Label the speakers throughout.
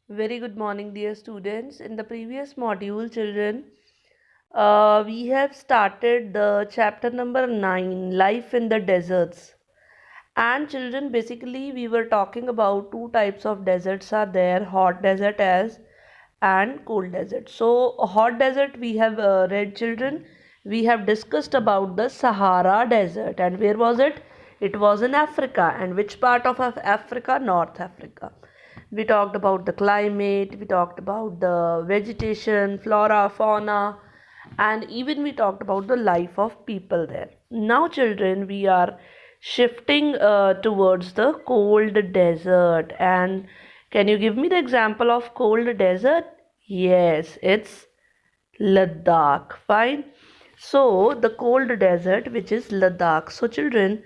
Speaker 1: Very good morning, dear students. In the previous module, children, we have started the chapter number 9, Life in the Deserts. And children, basically, we were talking about two types of deserts are there, hot desert as and cold desert. So, a hot desert we have read, children. We have discussed about the Sahara Desert. And where was it? It was in Africa. And which part of Africa? North Africa. We talked about the climate, we talked about the vegetation, flora, fauna, and even we talked about the life of people there. Now, children, we are shifting towards the cold desert. And can you give me the example of cold desert? Yes, it's Ladakh. Fine. So, the cold desert, which is Ladakh. So, children,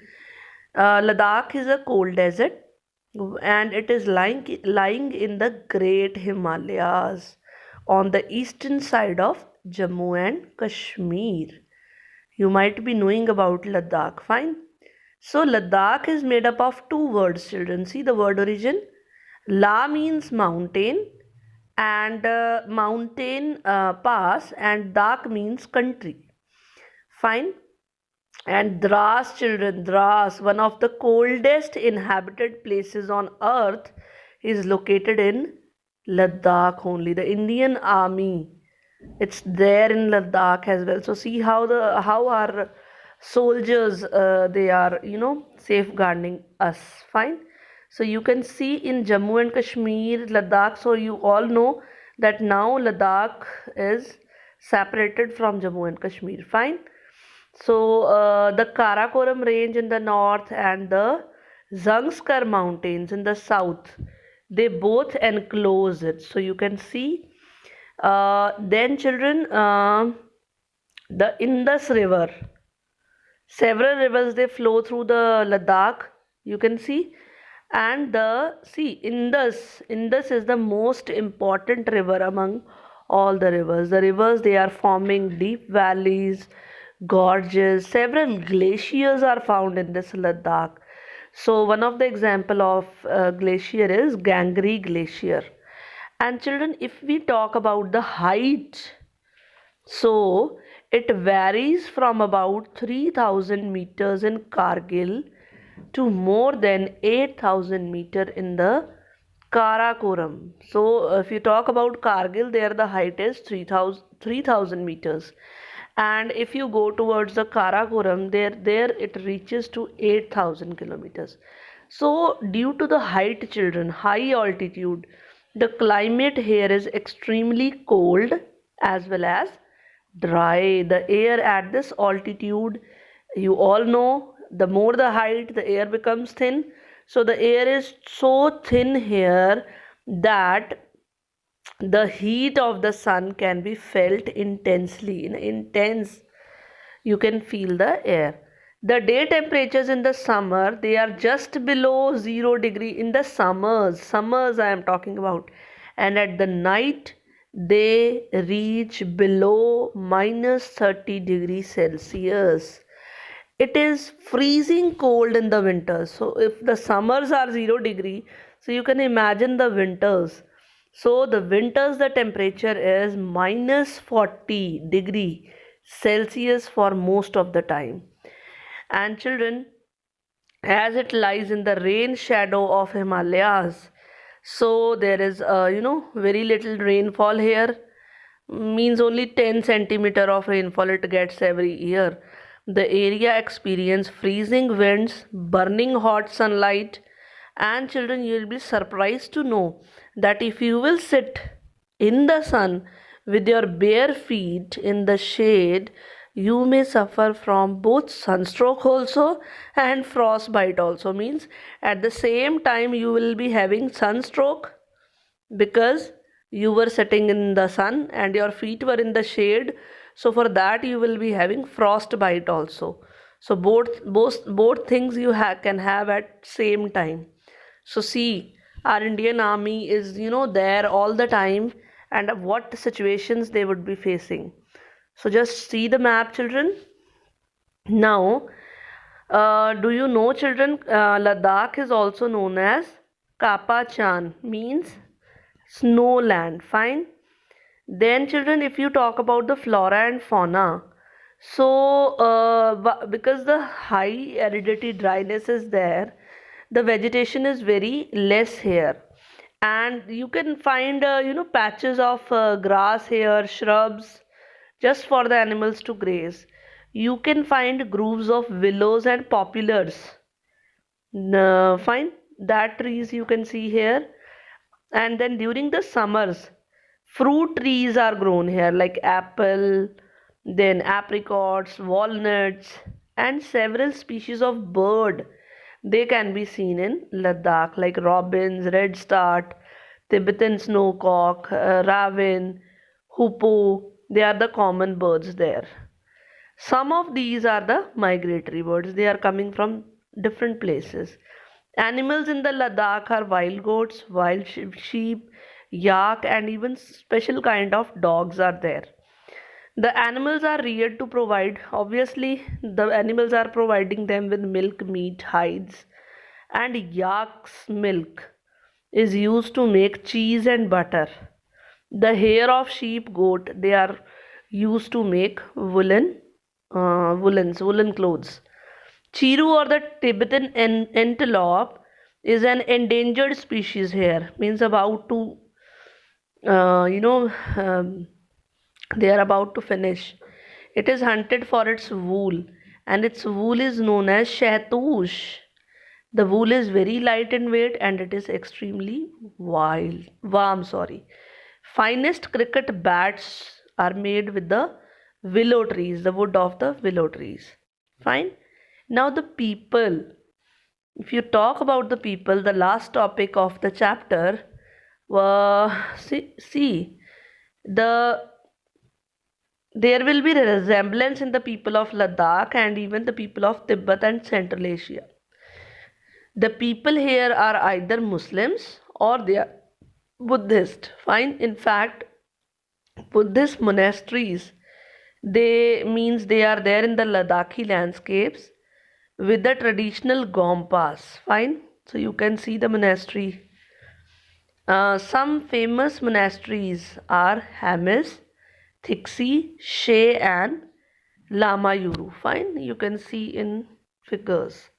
Speaker 1: Ladakh is a cold desert and it is lying in the Great Himalayas on the eastern side of Jammu and Kashmir. You might be knowing about Ladakh. Fine. So, Ladakh is made up of two words, children. See the word origin. La means mountain and mountain pass, and Dak means country. Fine. And Dras, children, Dras, one of the coldest inhabited places on earth, is located in Ladakh only. The Indian Army, it's there in Ladakh as well. So see how our soldiers they are safeguarding us. Fine. So you can see in Jammu and Kashmir, Ladakh. So you all know that now Ladakh is separated from Jammu and Kashmir. Fine. So the Karakoram range in the north and the Zangskar mountains in the south, they both enclose it. So you can see. Then children, the Indus River. Several rivers they flow through the Ladakh. You can see, and the see Indus is the most important river among all the rivers. The rivers they are forming deep valleys, gorges. Several glaciers are found in this Ladakh. So one of the example of glacier is Gangri Glacier. And children, if we talk about the height, so it varies from about 3000 meters in Kargil to more than 8000 meter in the Karakoram. So if you talk about Kargil, there the height is 3000 meters. And if you go towards the Karakoram, there it reaches to 8000 kilometers. So due to the height, children, high altitude, the climate here is extremely cold as well as dry. The air at this altitude, you all know, the more the height, the air becomes thin. So the air is so thin here that the heat of the sun can be felt intensely. In intense, you can feel the air. The day temperatures in the summer, they are just below 0 degree in the summers I am talking about. And at the night, they reach below minus 30 degrees Celsius. It is freezing cold in the winters. So if the summers are 0 degree, so you can imagine the winters. So the winters the temperature is minus 40 degree Celsius for most of the time. And children, as it lies in the rain shadow of Himalayas, so there is very little rainfall here, means only 10 centimeter of rainfall it gets every year. The area experience freezing winds, burning hot sunlight, and children, you will be surprised to know that if you will sit in the sun with your bare feet in the shade, you may suffer from both sunstroke also and frostbite also. Means at the same time you will be having sunstroke because you were sitting in the sun and your feet were in the shade, so for that you will be having frostbite also. So both things you can have at same time. So see, our Indian army is there all the time, and what situations they would be facing. So just see the map, children. Now, do you know, children, Ladakh is also known as Kapa Chan, means snowland. Fine. Then, children, if you talk about the flora and fauna, so because the high aridity dryness is there, the vegetation is very less here, and you can find patches of grass here, shrubs, just for the animals to graze. You can find groves of willows and poplars. Fine, that trees you can see here. And then during the summers, fruit trees are grown here like apple, then apricots, walnuts, and several species of bird. They can be seen in Ladakh like robins, redstart, Tibetan snowcock, raven, hoopoe. They are the common birds there. Some of these are the migratory birds. They are coming from different places. Animals in the Ladakh are wild goats, wild sheep, yak, and even special kind of dogs are there. The animals are reared to provide, obviously, the animals are providing them with milk, meat, hides, and yak's milk is used to make cheese and butter. The hair of sheep, goat, they are used to make woolen clothes. Chiru or the Tibetan antelope is an endangered species here. Means about to, uh, you know, um, they are about to finish. It is hunted for its wool, and its wool is known as shahtush. The wool is very light in weight, and it is extremely warm. Sorry. Finest cricket bats are made with the willow trees, the wood of the willow trees. Fine. Now the people. If you talk about the people, the last topic of the chapter, see the there will be a resemblance in the people of Ladakh and even the people of Tibet and Central Asia. The people here are either Muslims or they are Buddhist. Fine. In fact, Buddhist monasteries, they means they are there in the Ladakhi landscapes with the traditional gompas. Fine. So you can see the monastery. Some famous monasteries are Hamis, Thiksi, She, and Lama Yuru. Fine. You can see in figures.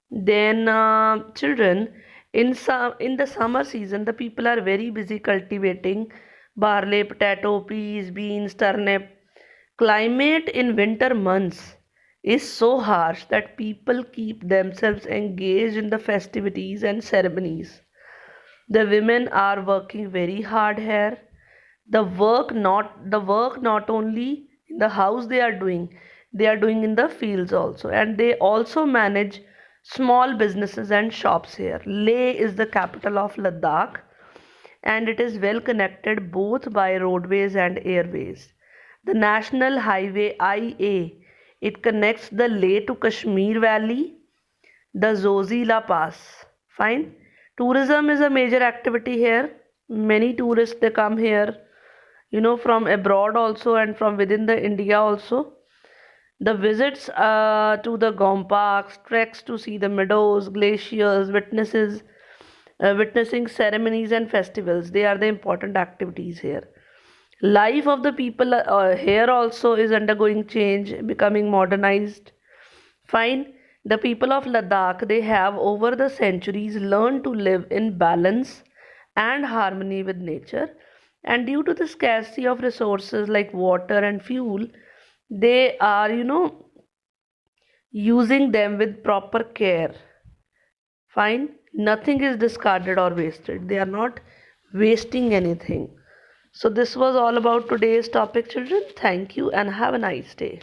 Speaker 1: Then, children, in the summer season, the people are very busy cultivating barley, potato, peas, beans, turnip. Climate in winter months is so harsh that people keep themselves engaged in the festivities and ceremonies. The women are working very hard here. The work not only in the house they are doing in the fields also, and they also manage small businesses and shops here. Leh is the capital of Ladakh, and it is well connected both by roadways and airways. The National Highway IA, it connects the Leh to Kashmir Valley, the Zozila Pass. Fine. Tourism is a major activity here. Many tourists they come here, from abroad also and from within the India also. The visits to the Gomparks, treks to see the meadows, glaciers, witnessing ceremonies and festivals. They are the important activities here. Life of the people here also is undergoing change, becoming modernized. Fine. The people of Ladakh, they have over the centuries learned to live in balance and harmony with nature. And due to the scarcity of resources like water and fuel, they are, using them with proper care. Fine. Nothing is discarded or wasted. They are not wasting anything. So, this was all about today's topic, children. Thank you and have a nice day.